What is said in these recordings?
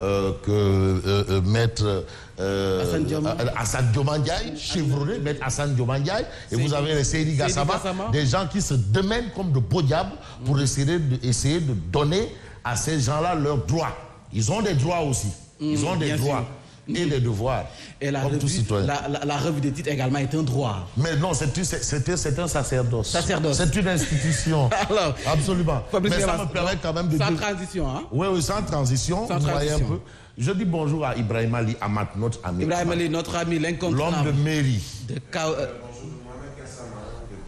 que maître Assane Dioma Ndiaye, chevronné, maître Assane Dioma Ndiaye, et vous avez les Seydi Gassama, des gens qui se démènent comme de beaux diables pour essayer de donner à ces gens-là leurs droits. Ils ont des droits aussi. Ils ont des droits. Et des devoirs. Et la revue des titres également est un droit. Mais non, c'est un sacerdoce. C'est une institution. Alors, absolument. Mais ça me permet quand même de... Sans transition, hein? Oui, oui, sans transition. Vous voyez un peu. Je dis bonjour à Ibrahim Ali Amat, notre ami. Ibrahim Ali, notre ami, l'incontournable. L'homme de mairie.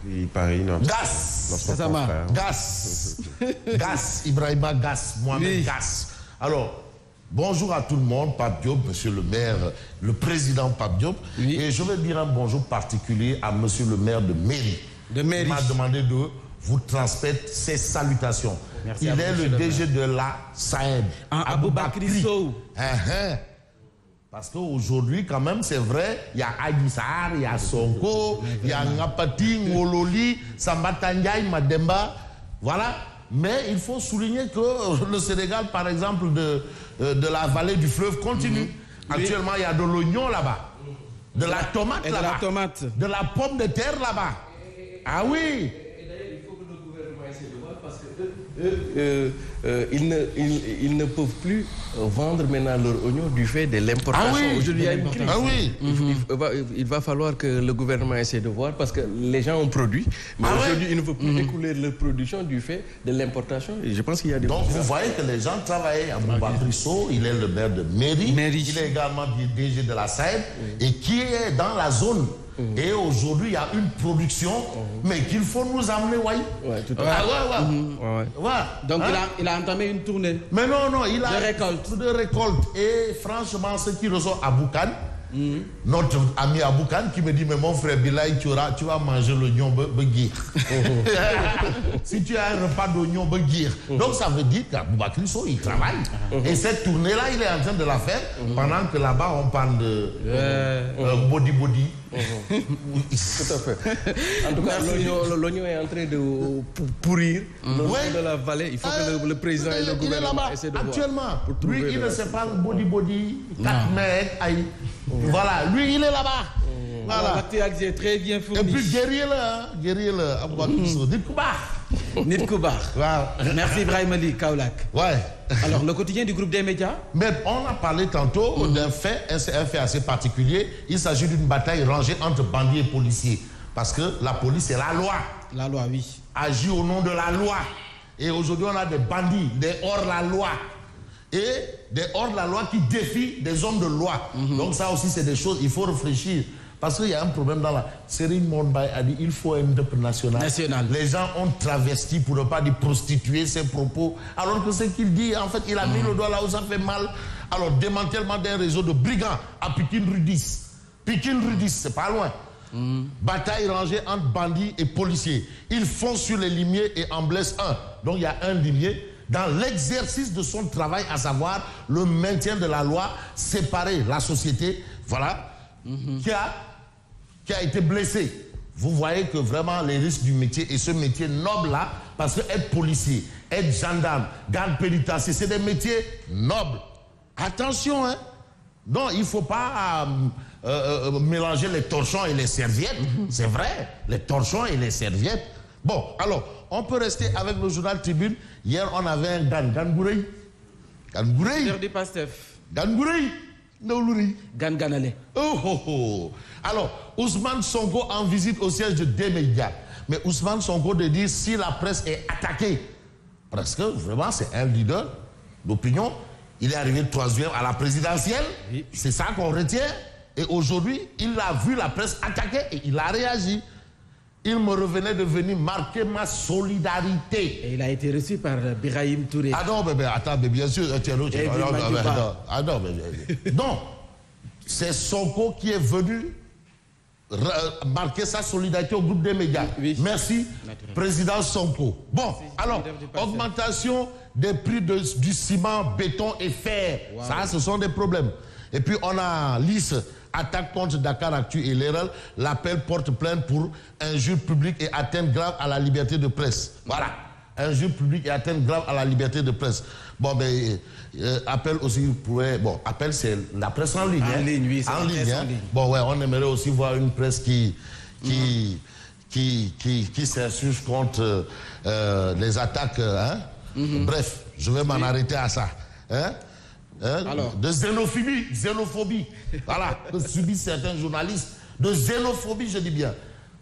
Depuis Paris, notre frère. Gas. Ibrahima Gas. Mohamed Gas. Alors... Bonjour à tout le monde, Pape Diop, monsieur le maire, le président Pape Diop. Oui. Et je vais dire un bonjour particulier à monsieur le maire de mairie. Il m'a demandé de vous transmettre ses salutations. Merci. Il est le DG de la SAED. Aboubakry Sow. Parce qu'aujourd'hui, quand même, c'est vrai, il y a Aïdissar, il y a Sonko, il y a Ngapati, Ngololi, Sambata Ndiaye, Mademba. Voilà. Mais il faut souligner que le Sénégal, par exemple, de la vallée du fleuve continue. Actuellement, il y a de l'oignon là-bas, de la tomate là-bas, de la pomme de terre là-bas. Ah oui. Et d'ailleurs, il faut que le gouvernement essaie de voir parce que ils ne peuvent plus vendre maintenant leurs oignons du fait de l'importation. Ah oui. Aujourd'hui, il y a une crise. Ah oui. Il va falloir que le gouvernement essaie de voir parce que les gens ont produit, mais aujourd'hui, ils ne peuvent plus écouler leur production du fait de l'importation. Et je pense qu'il y a des... Donc, vous voyez que les gens travaillent. Aboubakry Sow, il est le maire de mairie. Il est également DG de la SAED et qui est dans la zone. Et aujourd'hui, il y a une production, mais qu'il faut nous amener, tout à fait. Donc, il a entamé une tournée. Mais non, il a de récolte. Et franchement, ce qui ressort à Boukan, notre ami Aboukan qui me dit, mais mon frère Bilay, tu vas manger l'oignon beguir. Si tu as un repas d'oignon beguir. Donc ça veut dire qu'Aboubakry Sow, il travaille. Et cette tournée-là, il est en train de la faire pendant que là-bas, on parle de body. Tout à fait. En tout cas, l'oignon est en train de pourrir de la vallée. Il faut que le président et le gouvernement essaient de voir. Actuellement, lui, il ne sait pas le body, 4 mètres, voilà, lui, il est là-bas. Voilà. L'actualité est très bien fournie. Et puis, guerrier-le, Aboubakry Sow. Nit Koubar. Merci Ibrahim Ali, Kaolack. Ouais. Alors, le quotidien du groupe des médias. Mais on a parlé tantôt d'un fait, un fait assez particulier. Il s'agit d'une bataille rangée entre bandits et policiers. Parce que la police, c'est la loi. La loi, oui. Agit au nom de la loi. Et aujourd'hui, on a des bandits, des hors-la-loi. Et des hors-la-loi qui défient des hommes de loi. Donc ça aussi, c'est des choses, il faut réfléchir. Parce qu'il y a un problème dans la... Serine Monbay a dit, il faut un deuil national. Les gens ont travesti, pour ne pas dire prostituer ses propos. Alors que ce qu'il dit, en fait, il a mis le doigt là où ça fait mal. Alors, démantèlement d'un réseau de brigands à Pikine-Rudis. Pikine-Rudis, c'est pas loin. Bataille rangée entre bandits et policiers. Ils foncent sur les limiers et en blessent un. Donc, il y a un limier. Dans l'exercice de son travail, à savoir le maintien de la loi, séparer la société, voilà, qui a été blessé. Vous voyez que vraiment les risques du métier et ce métier noble-là, parce que être policier, être gendarme, garde pénitentiaire, c'est des métiers nobles. Attention, hein. Non, il ne faut pas mélanger les torchons et les serviettes. C'est vrai, les torchons et les serviettes. Bon, alors, on peut rester avec le journal Tribune. Hier, on avait un Gangourey. Leader du PASTEF. Gangourey. Ganganale. Alors, Ousmane Sonko en visite au siège de D-Média. Mais Ousmane Sonko de dire si la presse est attaquée. Parce que vraiment, c'est un leader d'opinion. Il est arrivé 3e à la présidentielle. Oui. C'est ça qu'on retient. Et aujourd'hui, il a vu la presse attaquée et il a réagi. Il me revenait de venir marquer ma solidarité. Et il a été reçu par Birahim Touré. Ah non, mais attends, mais bien sûr, ah non, mais non, c'est Sonko qui est venu marquer sa solidarité au groupe des médias. Oui. Merci, président Sonko. Bon, alors, augmentation des prix du ciment, béton et fer. Wow. Ça, ce sont des problèmes. Et puis, on a Lys, attaque contre Dakaractu et l'ERL. L'appel porte plainte pour injure publique et atteinte grave à la liberté de presse. Voilà. injure publique et atteinte grave à la liberté de presse. Bon, ben, Appel aussi pourrait... Bon, Appel, c'est la presse en ligne. En ligne, oui, c'est la presse en ligne. Bon, ouais, on aimerait aussi voir une presse qui s'insurge contre les attaques. Hein? Bref, je vais m'en arrêter à ça. Hein? Alors. De xénophobie. Voilà, que subissent certains journalistes. De xénophobie, je dis bien.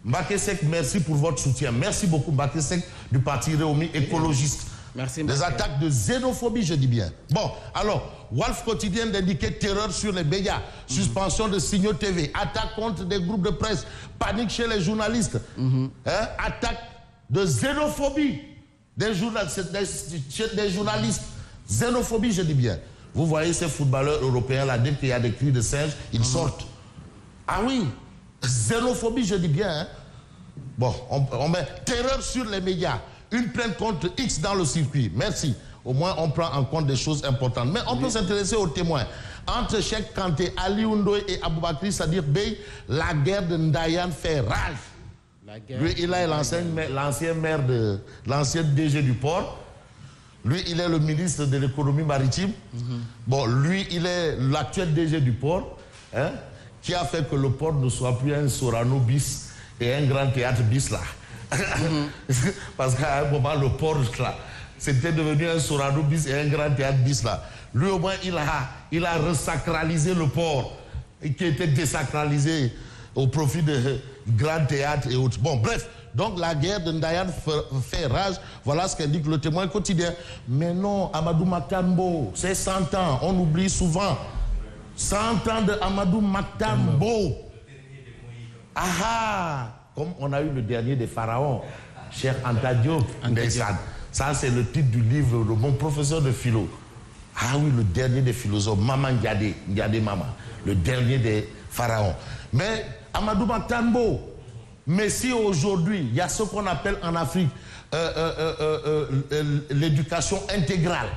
Mbacké Seck, merci pour votre soutien. Merci beaucoup, Mbacké Seck, du parti Réumi écologiste. Merci, des attaques de xénophobie, je dis bien. Bon, alors, Walf Quotidien d'indiquer terreur sur les médias, suspension de Signaux TV, attaque contre des groupes de presse, panique chez les journalistes, attaque de xénophobie des journalistes. Xénophobie, je dis bien. Vous voyez ces footballeurs européens là, dès qu'il y a des cris de singe, ils sortent. Ah oui, xénophobie, je dis bien. Hein? Bon, on met terreur sur les médias. Une plainte contre X dans le circuit. Merci. Au moins, on prend en compte des choses importantes. Mais on peut s'intéresser aux témoins. Entre Cheikh Kanté, Ali Ndoye et Aboubakry Saddiq Bey, la guerre de Ndayan fait rage. Lui, il est l'ancien maire de l'ancien DG du port. Lui, il est le ministre de l'économie maritime. Bon, lui, il est l'actuel DG du port, hein, qui a fait que le port ne soit plus un Sorano bis et un grand théâtre bis là. Parce qu'à un moment, le port là, c'était devenu un Sorano bis et un grand théâtre bis là. Lui, au moins, il a resacralisé le port, qui était désacralisé au profit de grand théâtre et autres. Bon, bref. Donc la guerre de Ndayan fait rage. Voilà ce qu'indique le Témoin quotidien. Mais non, Amadou Mahtar Mbow, c'est 100 ans. On oublie souvent. 100 ans de Amadou Mahtar Mbow. Ah, comme on a eu le dernier des pharaons, cher Anta Diop. Ça, c'est le titre du livre de mon professeur de philo. Ah oui, le dernier des philosophes, Maman Ndiadé Mama, le dernier des pharaons. Mais Amadou Mahtar Mbow, mais si aujourd'hui, il y a ce qu'on appelle en Afrique l'éducation intégrale,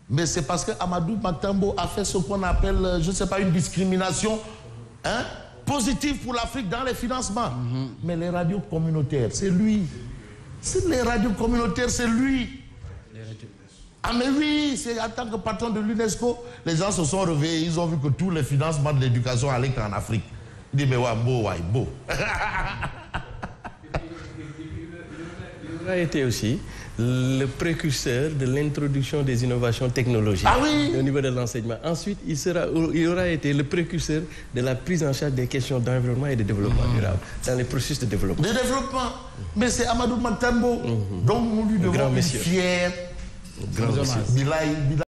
mais c'est parce que Amadou Mahtar Mbow a fait ce qu'on appelle, je ne sais pas, une discrimination positive pour l'Afrique dans les financements. Mais les radios communautaires, c'est lui. Les radios communautaires, c'est lui. Ah mais oui, c'est en tant que patron de l'UNESCO, les gens se sont réveillés, ils ont vu que tous les financements de l'éducation allaient qu'en Afrique. Il dit, mais ouais, beau. Il a été aussi le précurseur de l'introduction des innovations technologiques au niveau de l'enseignement. Ensuite, il aura été le précurseur de la prise en charge des questions d'environnement et de développement durable dans les processus de développement. De développement. Mais c'est Amadou Mahtar Mbow. Donc, nous lui devons une fière. Grand monsieur.